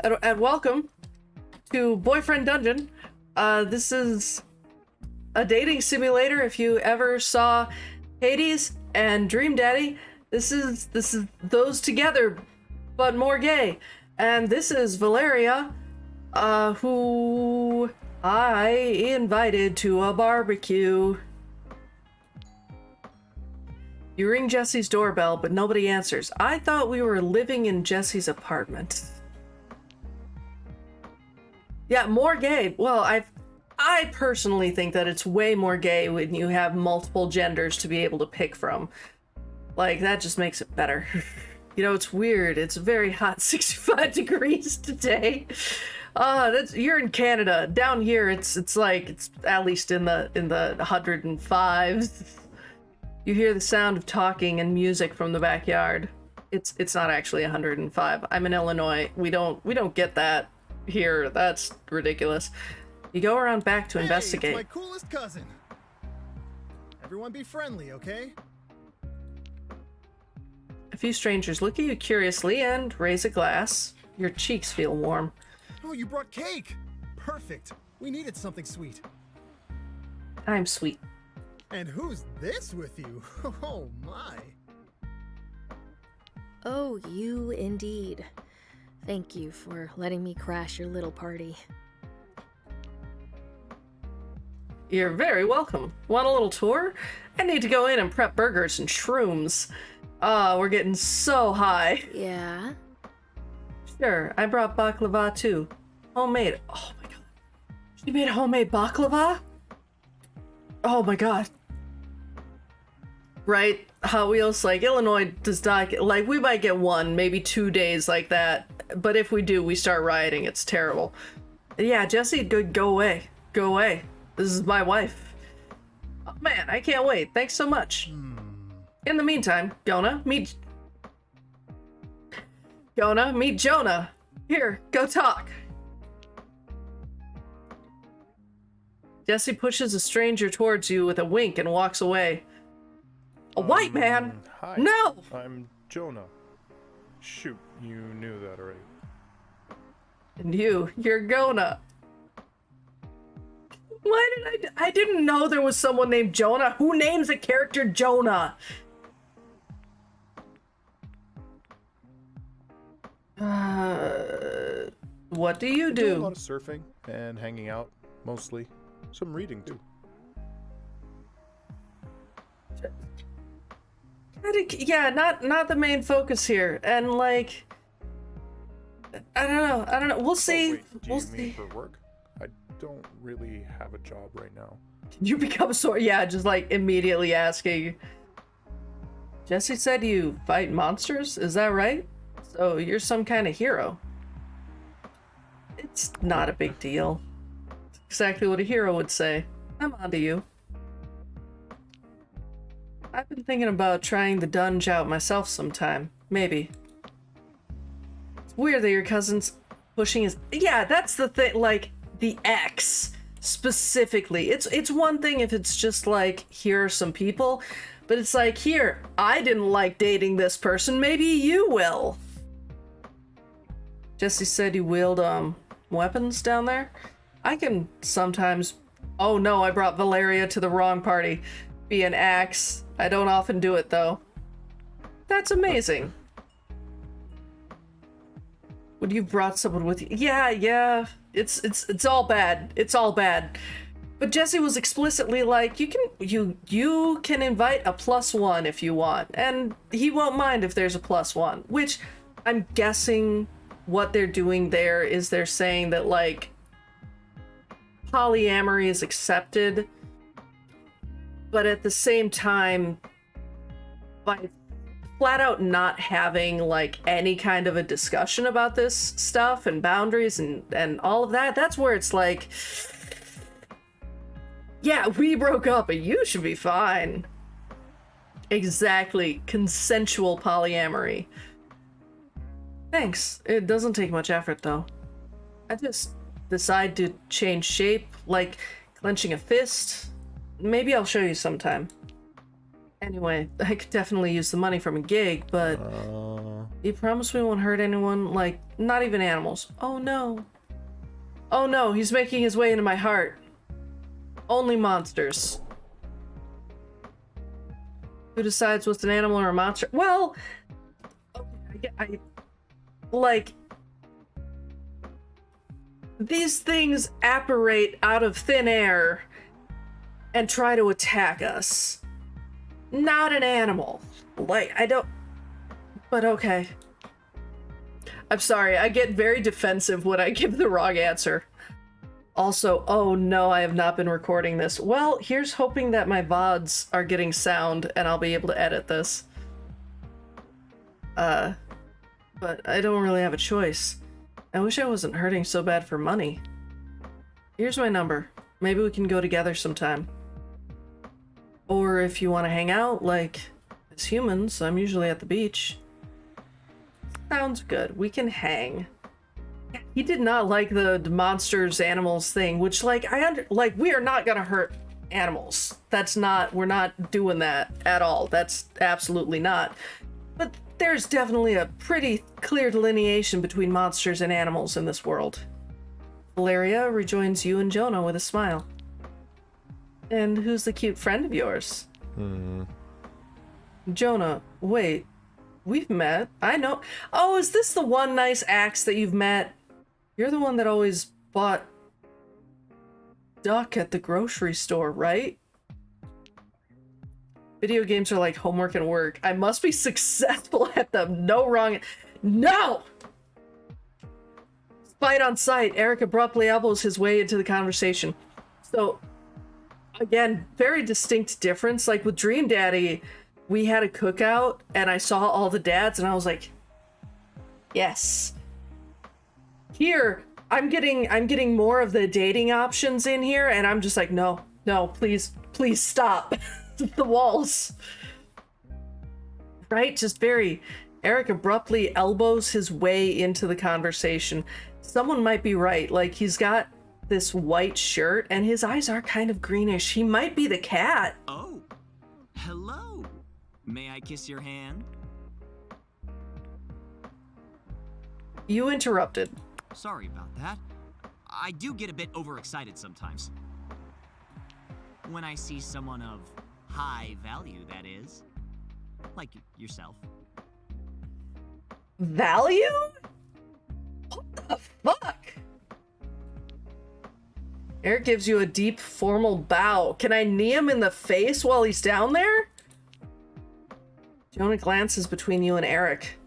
and welcome to Boyfriend Dungeon. This is a dating simulator. If you ever saw Hades and Dream Daddy, this is those together, but more gay. And this is Valeria, who I invited to a barbecue. You ring Jesse's doorbell, but nobody answers. I thought we were living in Jesse's apartment. Yeah, more gay. Well, I personally think that it's way more gay when you have multiple genders to be able to pick from. Like, that just makes it better. You know, it's weird. It's very hot, 65 degrees today. You're in Canada. Down here, it's at least in the 105s. You hear the sound of talking and music from the backyard. It's not actually 105. I'm in Illinois. We don't get that here. That's ridiculous. You go around back to investigate. It's my coolest cousin. Everyone be friendly, okay? A few strangers look at you curiously and raise a glass. Your cheeks feel warm. Oh, you brought cake! Perfect. We needed something sweet. I'm sweet. And who's this with you? Oh my. Oh, you indeed. Thank you for letting me crash your little party. You're very welcome. Want a little tour? I need to go in and prep burgers and shrooms. We're getting so high. Yeah? Sure, I brought baklava too. Homemade. Oh my god. She made homemade baklava? Oh my god. Right? Hot Wheels, like, Illinois does not get, like, we might get 1, maybe 2 days like that, but if we do, we start rioting. It's terrible. Yeah, Jesse, go away. Go away. This is my wife. Oh man, I can't wait. Thanks so much. In the meantime, Gonah, meet Jonah. Here, go talk. Jesse pushes a stranger towards you with a wink and walks away. A white man? Hi. No! I'm Jonah. Shoot, you knew that already. And you're Gonah. Why did I didn't know there was someone named Jonah. Who names a character Jonah? What do you I do a do? lot of surfing and hanging out, mostly. Some reading too. Yeah, not the main focus here. And like, I don't know. We'll see. Wait, do We'll you mean see. for work? I don't really have a job right now. You become yeah, just like immediately asking. Jesse said you fight monsters, is that right? So you're some kind of hero. It's not a big deal. It's exactly what a hero would say. I'm onto you. I've been thinking about trying the dunge out myself sometime. Maybe. It's weird that your cousin's pushing his... Yeah, that's the thing, like, the ex, specifically. It's one thing if it's just like, here are some people, but it's like, here, I didn't like dating this person, maybe you will. Jesse said you wield, weapons down there? I can sometimes... Oh no, I brought Valeria to the wrong party. Be an axe. I don't often do it though. That's amazing. Would you brought someone with you? Yeah. It's all bad. It's all bad. But Jesse was explicitly like, you can invite a +1 if you want, and he won't mind if there's a +1. Which I'm guessing what they're doing there is they're saying that like polyamory is accepted. But at the same time, by flat out not having like any kind of a discussion about this stuff and boundaries and all of that, that's where it's like, yeah, we broke up and you should be fine. Exactly. Consensual polyamory. Thanks. It doesn't take much effort though. I just decide to change shape, like clenching a fist. Maybe I'll show you sometime. Anyway, I could definitely use the money from a gig, but... You promise we won't hurt anyone, like, not even animals. Oh no. Oh no, he's making his way into my heart. Only monsters. Who decides what's an animal or a monster? Well, I like, these things apparate out of thin air and try to attack us. Not an animal. Like, I don't... But okay. I'm sorry, I get very defensive when I give the wrong answer. Also, oh no, I have not been recording this. Well, here's hoping that my VODs are getting sound and I'll be able to edit this. But I don't really have a choice. I wish I wasn't hurting so bad for money. Here's my number. Maybe we can go together sometime. Or if you want to hang out, like, as humans, I'm usually at the beach. Sounds good. We can hang. He did not like the monsters, animals thing, which, like, we are not gonna hurt animals. That's not, we're not doing that at all. That's absolutely not. But there's definitely a pretty clear delineation between monsters and animals in this world. Valeria rejoins you and Jonah with a smile. And who's the cute friend of yours? Jonah, wait. We've met. I know. Oh, is this the one nice axe that you've met? You're the one that always bought duck at the grocery store, right? Video games are like homework and work. I must be successful at them. No wrong. No! Fight on sight. Eric abruptly elbows his way into the conversation. So, again, very distinct difference. Like with Dream Daddy, we had a cookout and I saw all the dads and I was like, yes. Here, I'm getting more of the dating options in here and I'm just like, no, please stop. The walls. Right? Just very... Eric abruptly elbows his way into the conversation. Someone might be right. Like, he's got this white shirt and his eyes are kind of greenish. He might be the cat. Oh, hello. May I kiss your hand? You interrupted. Sorry about that. I do get a bit overexcited sometimes. When I see someone of high value, that is. Like yourself. Value? What the fuck? Eric gives you a deep, formal bow. Can I knee him in the face while he's down there? Jonah glances between you and Eric.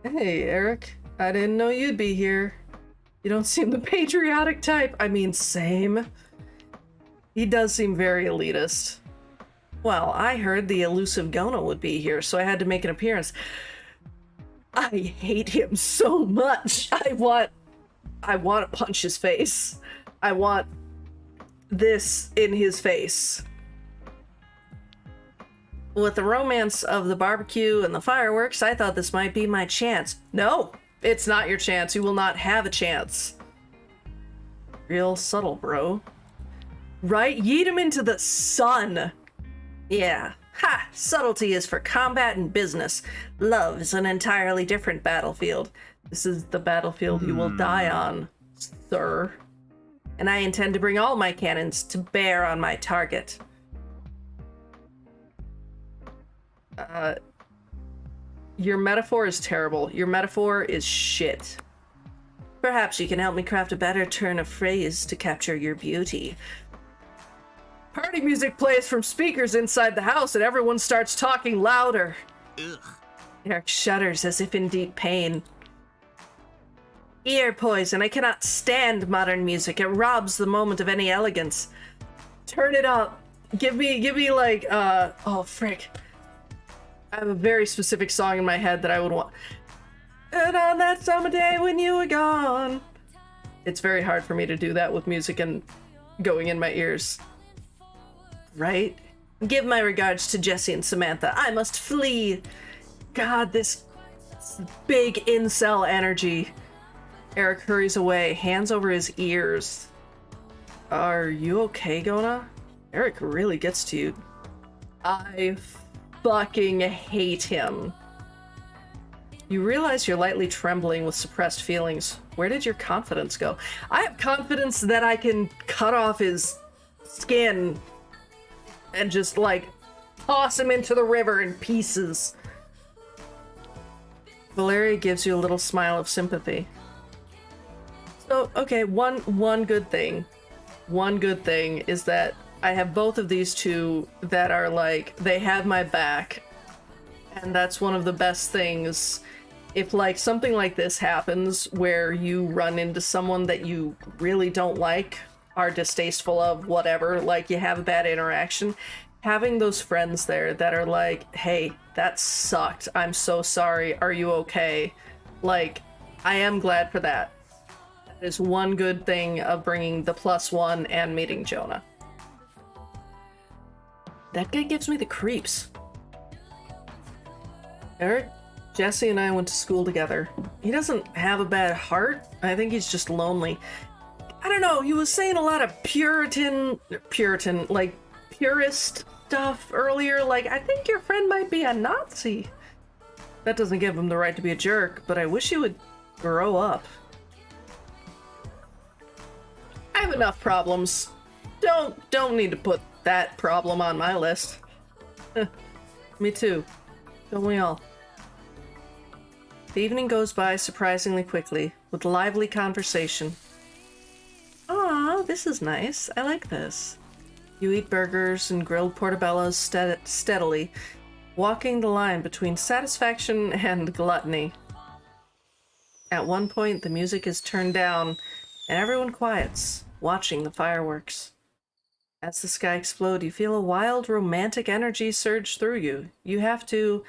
Hey, Eric. I didn't know you'd be here. You don't seem the patriotic type. I mean, same. He does seem very elitist. Well, I heard the elusive Gonah would be here, so I had to make an appearance. I hate him so much. I want to punch his face. I want this in his face. With the romance of the barbecue and the fireworks, I thought this might be my chance. No, it's not your chance. You will not have a chance. Real subtle, bro. Right? Yeet him into the sun. Yeah. Ha! Subtlety is for combat and business. Love is an entirely different battlefield. This is the battlefield you will die on, sir. And I intend to bring all my cannons to bear on my target. Your metaphor is terrible. Your metaphor is shit. Perhaps you can help me craft a better turn of phrase to capture your beauty. Party music plays from speakers inside the house and everyone starts talking louder. Ugh. Eric shudders as if in deep pain. Ear poison. I cannot stand modern music. It robs the moment of any elegance. Turn it up. Give me like, oh frick. I have a very specific song in my head that I would want. And on that summer day when you were gone. It's very hard for me to do that with music and going in my ears. Right? Give my regards to Jesse and Samantha. I must flee. God, this big incel energy. Eric hurries away, hands over his ears. Are you okay, Gonah? Eric really gets to you. I fucking hate him. You realize you're lightly trembling with suppressed feelings. Where did your confidence go? I have confidence that I can cut off his skin and just, like, toss him into the river in pieces. Valeria gives you a little smile of sympathy. So, okay, one good thing. One good thing is that I have both of these two that are, like, they have my back. And that's one of the best things. If, like, something like this happens where you run into someone that you really don't like, are distasteful of, whatever, like, you have a bad interaction, having those friends there that are like, hey, that sucked, I'm so sorry, are you okay? Like, I am glad for that. That is one good thing of bringing the +1 and meeting Jonah. That guy gives me the creeps. Eric, Jesse and I went to school together. He doesn't have a bad heart. I think he's just lonely. I don't know, he was saying a lot of like, purist stuff earlier. Like, I think your friend might be a Nazi. That doesn't give him the right to be a jerk, but I wish he would grow up. I have enough problems. Don't need to put that problem on my list. Me too. Don't we all? The evening goes by surprisingly quickly, with lively conversation. Aw, this is nice. I like this. You eat burgers and grilled portobellos steadily, walking the line between satisfaction and gluttony. At one point, the music is turned down, and everyone quiets, watching the fireworks. As the sky explodes, you feel a wild, romantic energy surge through you. You have to...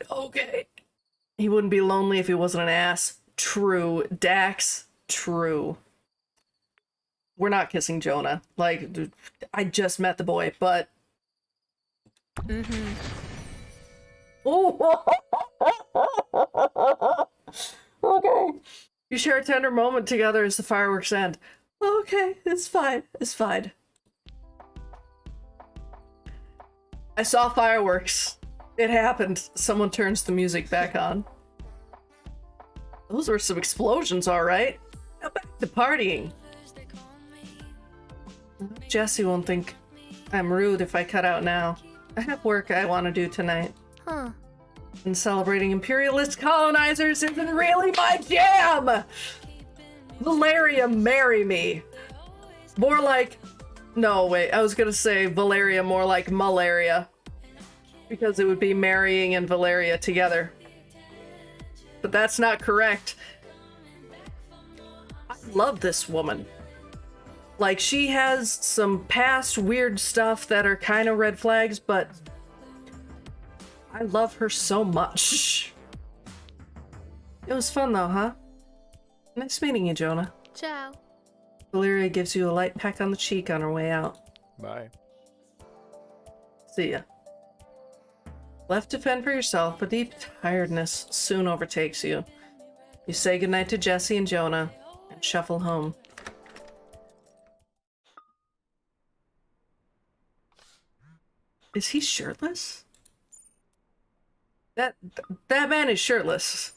Okay. He wouldn't be lonely if he wasn't an ass. True. Dax. True. We're not kissing Jonah. Like, I just met the boy, but... Oh! Okay. You share a tender moment together as the fireworks end. Okay, it's fine. It's fine. I saw fireworks. It happened. Someone turns the music back on. Those were some explosions, alright. Now back to partying. Jesse won't think I'm rude if I cut out now. I have work I want to do tonight. Huh. And celebrating imperialist colonizers isn't really my jam! Valeria, marry me. More like... No, wait, I was gonna say Valeria more like malaria. Because it would be marrying and Valeria together. But that's not correct. I love this woman. Like, she has some past weird stuff that are kind of red flags, but I love her so much. It was fun though, huh? Nice meeting you, Jonah. Ciao. Valeria gives you a light peck on the cheek on her way out. Bye. See ya. Left to fend for yourself, a deep tiredness soon overtakes you. You say goodnight to Jesse and Jonah and shuffle home. Is he shirtless? That man is shirtless.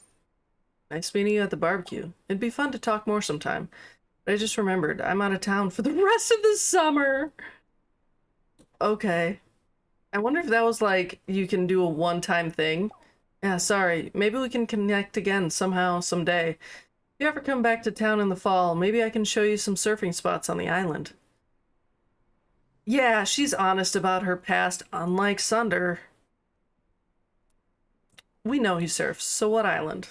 Nice meeting you at the barbecue. It'd be fun to talk more sometime. But I just remembered, I'm out of town for the rest of the summer. Okay. I wonder if that was like, you can do a one-time thing. Yeah, sorry. Maybe we can connect again somehow, someday. If you ever come back to town in the fall, maybe I can show you some surfing spots on the island. Yeah, she's honest about her past, unlike Sunder. We know he surfs, so what island?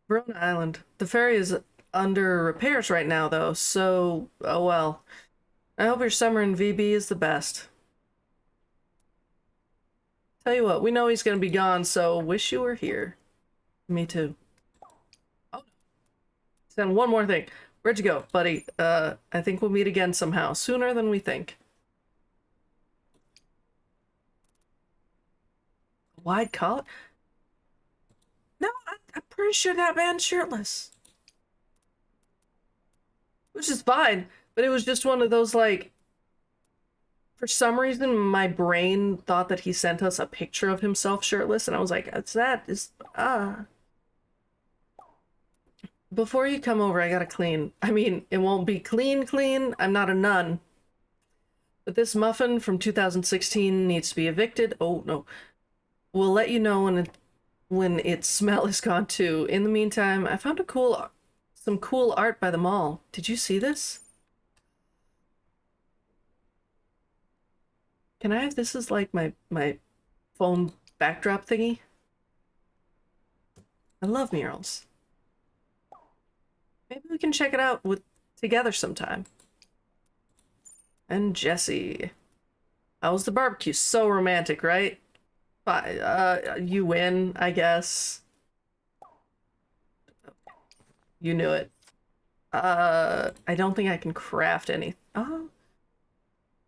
Verona Island. The ferry is under repairs right now, though, so... oh well. I hope your summer in VB is the best. Tell you what, we know he's gonna be gone, so wish you were here. Me too. Oh. Then one more thing. Where'd you go, buddy? I think we'll meet again somehow, sooner than we think. Wide collar? No, I'm pretty sure that man's shirtless. Which is fine, but it was just one of those, like... For some reason, my brain thought that he sent us a picture of himself shirtless, and I was like, Before you come over, I gotta clean. I mean, it won't be clean. I'm not a nun. But this muffin from 2016 needs to be evicted. Oh, no. We'll let you know when its smell is gone, too. In the meantime, I found some cool art by the mall. Did you see this? Can I have this as, like, my phone backdrop thingy? I love murals. Maybe we can check it out together sometime. And Jesse. How was the barbecue? So romantic, right? You win, I guess. You knew it. I don't think I can craft any. Oh.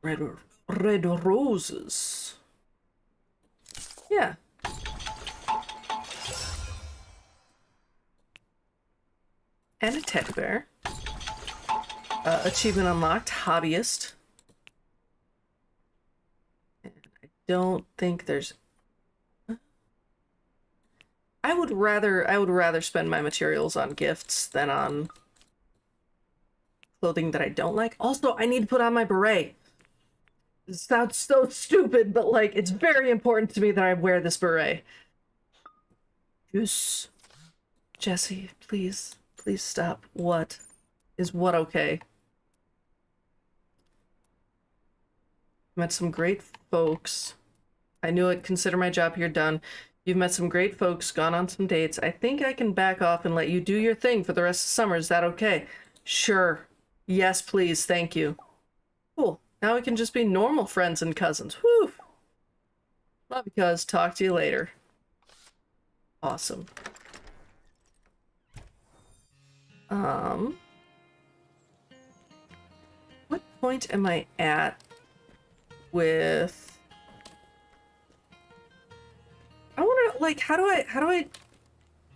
Red roses. Yeah. And a teddy bear. Achievement unlocked, hobbyist. And I don't think there's... I would rather spend my materials on gifts than on clothing that I don't like. Also, I need to put on my beret. It sounds so stupid, but like, it's very important to me that I wear this beret. Yes. Jesse, please stop. What? Is what okay? Met some great folks. I knew it. Consider my job here done. You've met some great folks, gone on some dates. I think I can back off and let you do your thing for the rest of summer. Is that okay? Sure. Yes, please. Thank you. Cool. Now we can just be normal friends and cousins. Whew. Love you, cuz. Talk to you later. Awesome. What point am I at with... I want to, like, how do I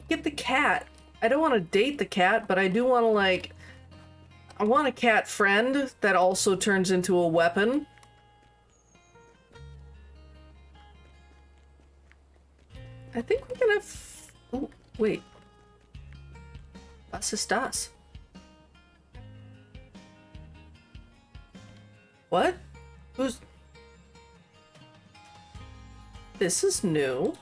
get the cat? I don't want to date the cat, but I do want to, like... I want a cat friend that also turns into a weapon. I think we can have... Oh, wait. Was ist das? What? Who's... This is new.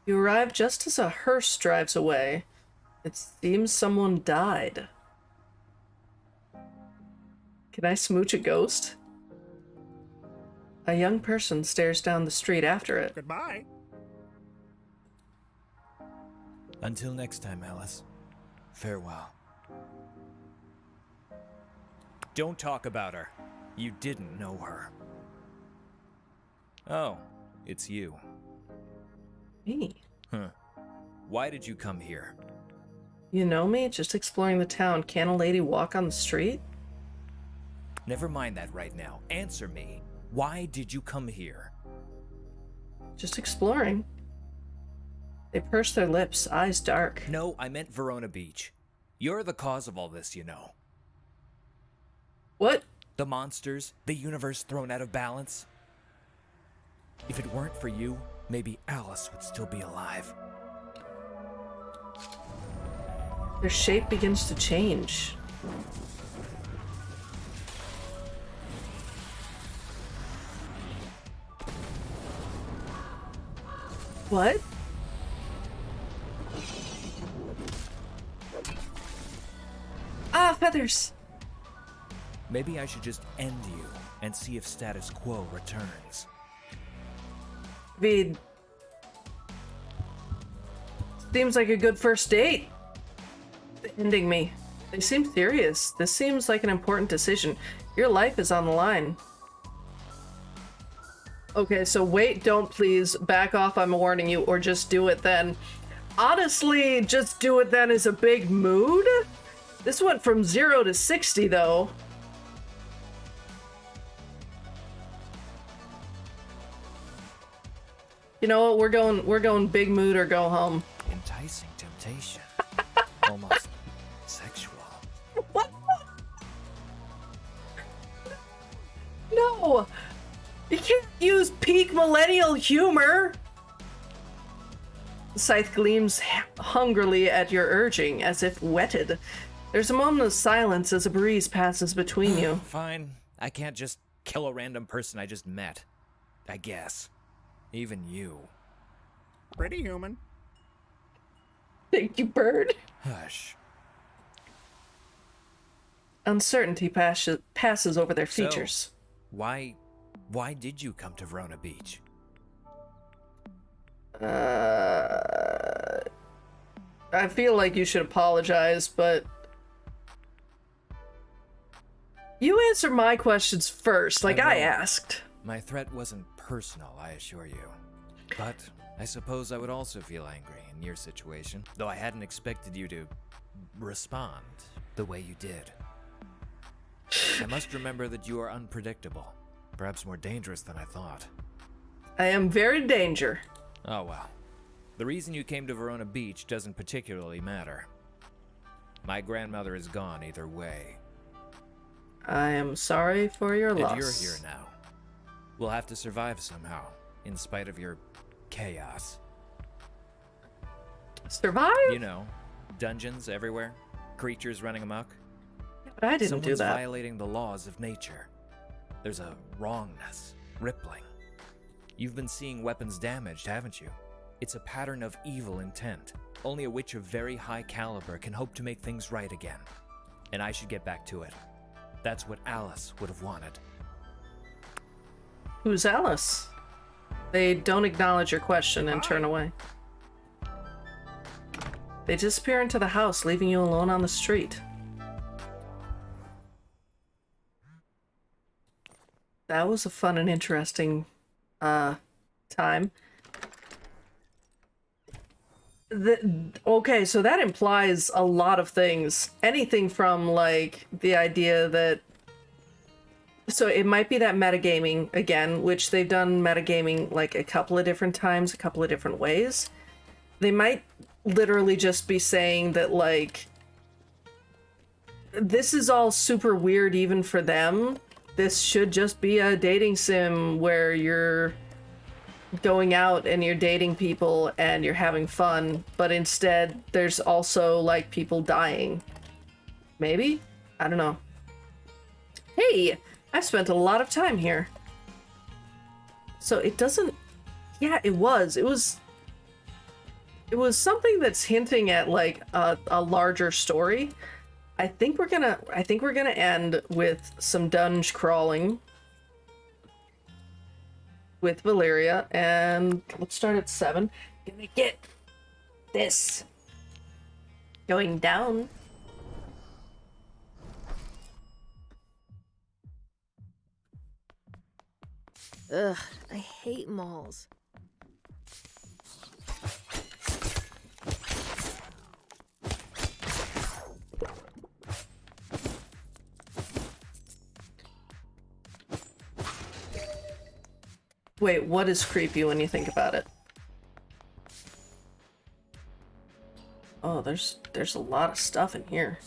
You arrive just as a hearse drives away. It seems someone died. Can I smooch a ghost? A young person stares down the street after it. Goodbye. Until next time, Alice. Farewell. Don't talk about her. You didn't know her. Oh, it's you. Me? Huh. Why did you come here? You know me? Just exploring the town. Can a lady walk on the street? Never mind that right now. Answer me. Why did you come here? Just exploring. They purse their lips, eyes dark. No, I meant Verona Beach. You're the cause of all this, you know. What? The monsters, the universe thrown out of balance. If it weren't for you, maybe Alice would still be alive. Their shape begins to change. What? Ah, feathers! Maybe I should just end you and see if status quo returns. Vid. Seems like a good first date. Ending me. They seem serious. This seems like an important decision. Your life is on the line. Okay, so wait, don't please. Back off, I'm warning you, or just do it then. Honestly, just do it then is a big mood. This went from 0 to 60 though. You know what? We're going big mood or go home. Enticing temptation. Almost sexual. What? No! You can't use peak millennial humor! The scythe gleams hungrily at your urging, as if whetted. There's a moment of silence as a breeze passes between you. Fine. I can't just kill a random person I just met. I guess. Even you. Pretty human. Thank you, bird. Hush. Uncertainty passes over their features. Why did you come to Verona Beach? I feel like you should apologize, but you answer my questions first, like I asked. My threat wasn't personal, I assure you. But I suppose I would also feel angry in your situation, though I hadn't expected you to respond the way you did. I must remember that you are unpredictable, perhaps more dangerous than I thought. I am very danger. Oh well. The reason you came to Verona Beach doesn't particularly matter. My grandmother is gone either way. I am sorry for your loss. And you're here now. We'll have to survive somehow, in spite of your chaos. Survive? You know, dungeons everywhere, creatures running amok. But I didn't Someone's do that. violating the laws of nature. There's a wrongness, rippling. You've been seeing weapons damaged, haven't you? It's a pattern of evil intent. Only a witch of very high caliber can hope to make things right again. And I should get back to it. That's what Alice would have wanted. Who's Alice? They don't acknowledge your question and turn away. They disappear into the house, leaving you alone on the street. That was a fun and interesting time. Okay, so that implies a lot of things. Anything from, like, the idea that... So it might be that metagaming, again, which they've done metagaming, like, a couple of different times, a couple of different ways. They might literally just be saying that, like, this is all super weird even for them. This should just be a dating sim where you're going out and you're dating people and you're having fun, but instead there's also, like, people dying. Maybe? I don't know. Hey! I've spent a lot of time here. So it doesn't... Yeah, it was. It was something that's hinting at, like, a larger story. I think we're gonna end with some dungeon crawling with Valeria, and let's start at 7. Gonna get this going down. Ugh, I hate malls. Wait, what is creepy when you think about it? Oh, there's a lot of stuff in here.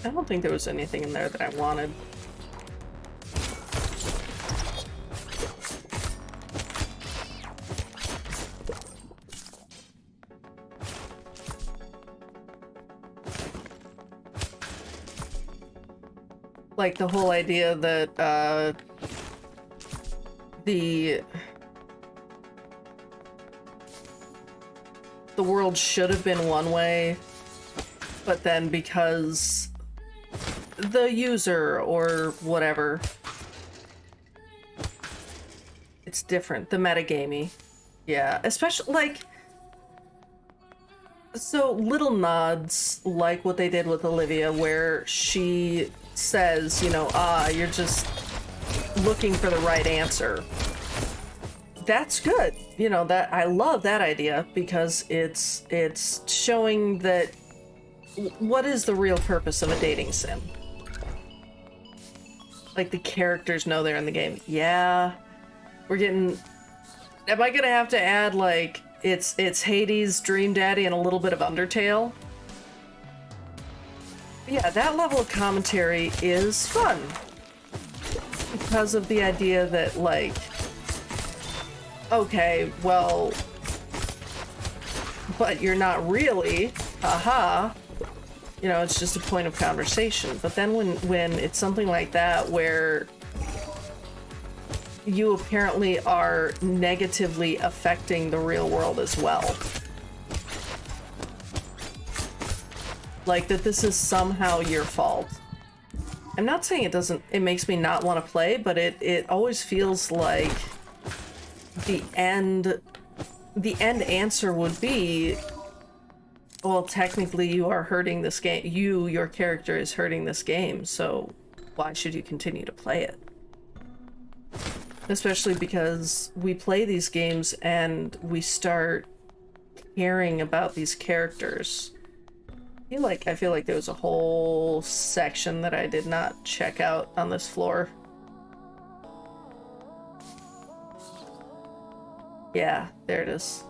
I don't think there was anything in there that I wanted. Like the whole idea that the world should have been one way, but then because the user or whatever, it's different. The metagamey. Yeah, especially like, so little nods like what they did with Olivia, where she says, you know, you're just looking for the right answer. That's good. You know, that I love that idea because it's showing that what is the real purpose of a dating sim? Like, the characters know they're in the game. Yeah, we're getting... Am I gonna have to add, like, it's Hades, Dream Daddy, and a little bit of Undertale? Yeah, that level of commentary is fun. Because of the idea that, like, okay, well, but you're not really, haha. You know, it's just a point of conversation. But then when it's something like that where you apparently are negatively affecting the real world as well. Like that this is somehow your fault. I'm not saying it makes me not want to play, but it always feels like the end answer would be, well, technically you are hurting this game. Your character is hurting this game, so why should you continue to play it? Especially because we play these games and we start caring about these characters. I feel like there was a whole section that I did not check out on this floor. Yeah, there it is.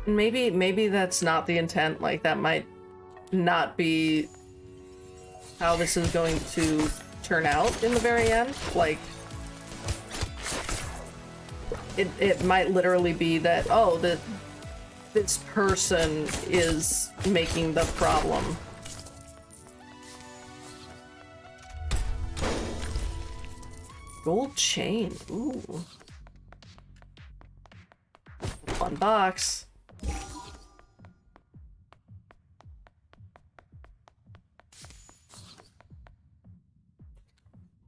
Maybe that's not the intent. Like, that might not be how this is going to turn out in the very end. Like, it might literally be that, oh, this person is making the problem. Gold chain. Ooh. One box.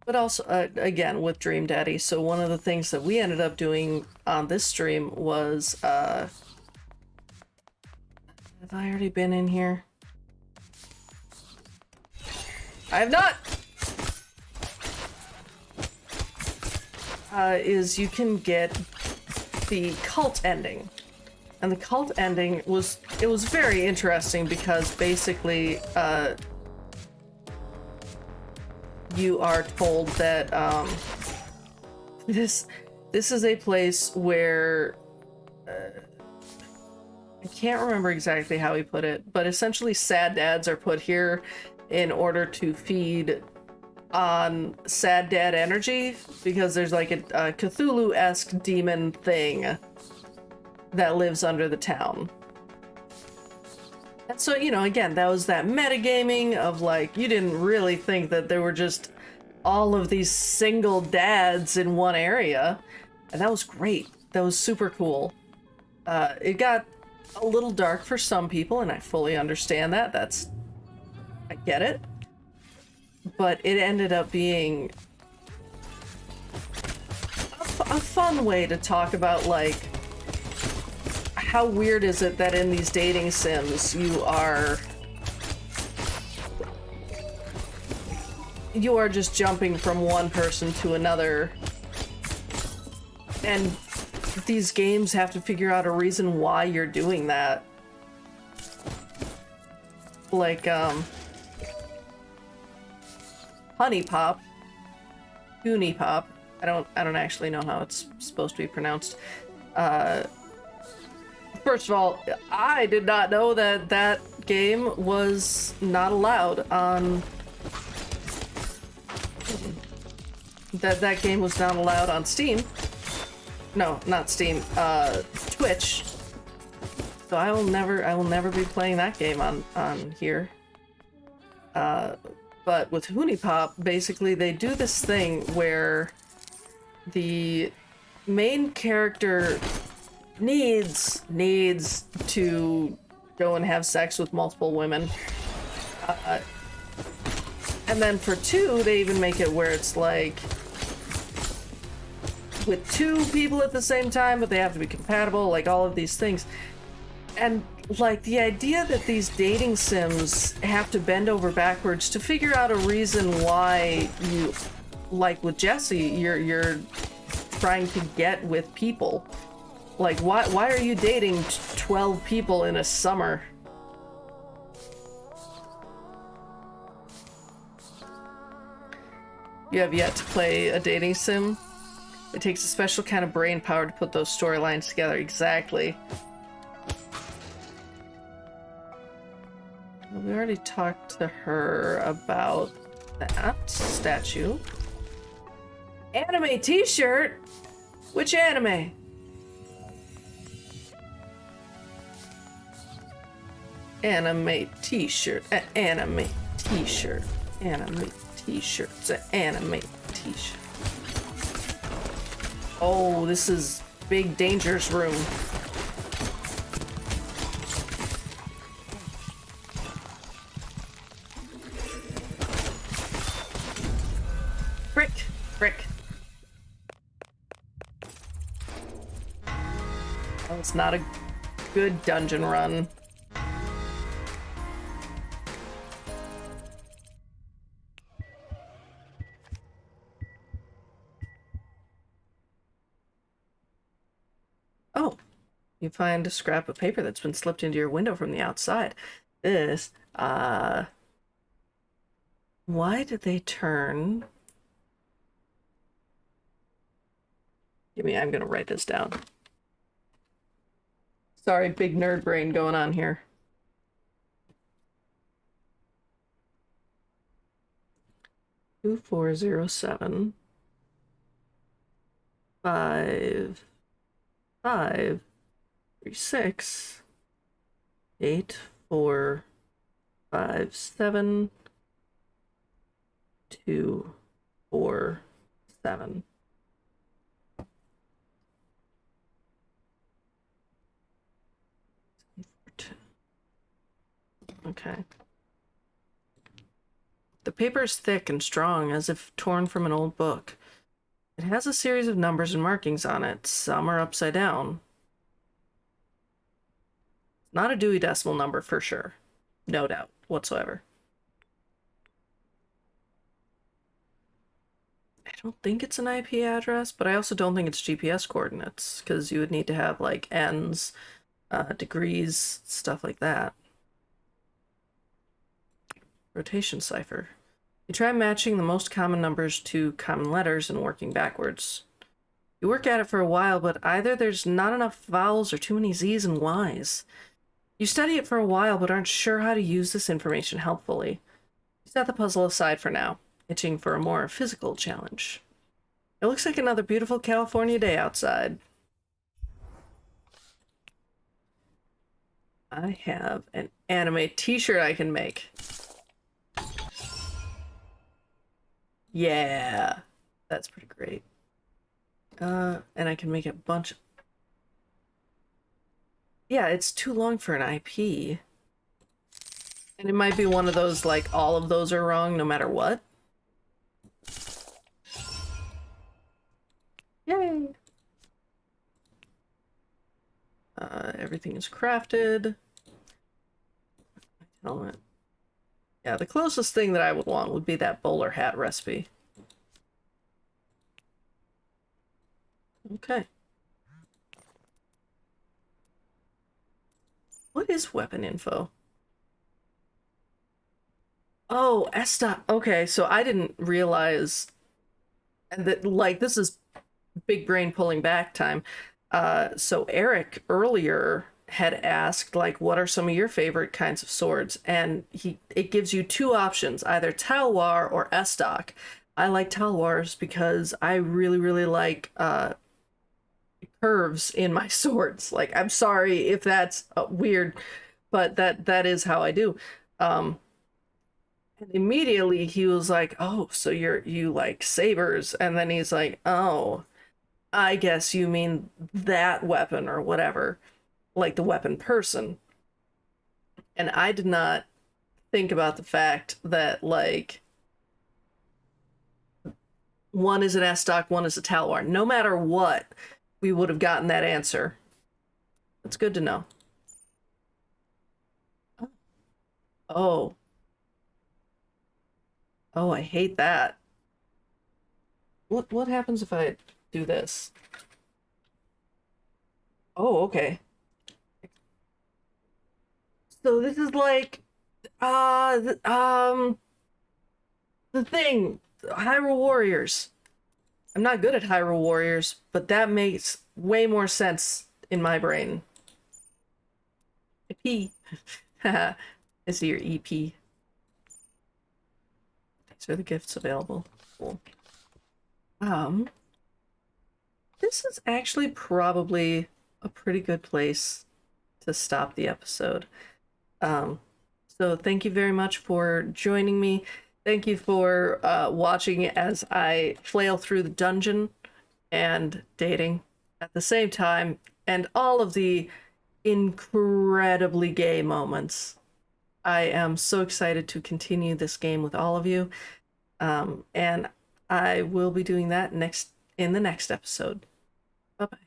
But also, again, with Dream Daddy, so one of the things that we ended up doing on this stream was, have I already been in here? I have not! Is you can get the cult ending. And the cult ending was very interesting because basically, you are told that this is a place where I can't remember exactly how he put it, but essentially sad dads are put here in order to feed on sad dad energy, because there's like a Cthulhu-esque demon thing that lives under the town. And so, you know, again, that was that metagaming of like, you didn't really think that there were just all of these single dads in one area. And that was great. That was super cool. It got a little dark for some people, and I fully understand that. I get it. But it ended up being a fun way to talk about, like, how weird is it that in these dating sims you are just jumping from one person to another, and these games have to figure out a reason why you're doing that. Like, Honey Pop, Goonie Pop, I don't actually know how it's supposed to be pronounced. First of all, I did not know that that game was not allowed on... That game was not allowed on Steam. No, not Steam. Twitch. So I will never be playing that game on here. But with Hooney Pop, basically they do this thing where the main character needs to go and have sex with multiple women. And then for 2, they even make it where it's like with 2 people at the same time, but they have to be compatible, like all of these things. And like the idea that these dating sims have to bend over backwards to figure out a reason why you, like with Jesse, you're trying to get with people. Like, why are you dating 12 people in a summer? You have yet to play a dating sim? It takes a special kind of brain power to put those storylines together. Exactly. Well, we already talked to her about that statue. Anime t-shirt? Which anime? Anime t-shirt. Anime t-shirt. Anime t-shirt. It's an anime t-shirt. Oh, this is Big Danger's room. Frick. Frick. Oh, it's not a good dungeon run. Oh, you find a scrap of paper that's been slipped into your window from the outside. This, why did they turn? I'm gonna write this down. Sorry, big nerd brain going on here. Two 407 5 5 3 6 8 4 5 7 2 4 7. Okay. The paper is thick and strong, as if torn from an old book. It has a series of numbers and markings on it. Some are upside down. Not a Dewey Decimal number for sure. No doubt whatsoever. I don't think it's an IP address, but I also don't think it's GPS coordinates, because you would need to have like ends, degrees, stuff like that. Rotation cipher. You try matching the most common numbers to common letters and working backwards. You work at it for a while, but either there's not enough vowels or too many Z's and Y's. You study it for a while, but aren't sure how to use this information helpfully. You set the puzzle aside for now, itching for a more physical challenge. It looks like another beautiful California day outside. I have an anime t-shirt I can make. Yeah, that's pretty great. And I can make a bunch. Yeah, it's too long for an IP. And it might be one of those, like, all of those are wrong no matter what. Yay! Everything is crafted. Helmet. Yeah, the closest thing that I would want would be that bowler hat recipe. Okay. What is weapon info? Oh, Esta. Okay, so I didn't realize that, like, this is big brain pulling back time. So Eric earlier had asked, like, what are some of your favorite kinds of swords? And it gives you two options, either Talwar or Estok. I like Talwars because I really, really like curves in my swords. Like, I'm sorry if that's weird, but that is how I do. And immediately he was like, oh, so you like sabers. And then he's like, oh, I guess you mean that weapon or whatever. Like the weapon person. And I did not think about the fact that, like, one is an Estok, one is a Talwar. No matter what, we would have gotten that answer. That's good to know. Oh. Oh, I hate that. What happens if I do this? Oh, okay. So this is like, the thing, Hyrule Warriors. I'm not good at Hyrule Warriors, but that makes way more sense in my brain. EP. Haha. Is your EP. These are the gifts available. Cool. This is actually probably a pretty good place to stop the episode. So thank you very much for joining me. Thank you for watching as I flail through the dungeon and dating at the same time, and all of the incredibly gay moments. I am so excited to continue this game with all of you, and I will be doing that in the next episode. Bye bye.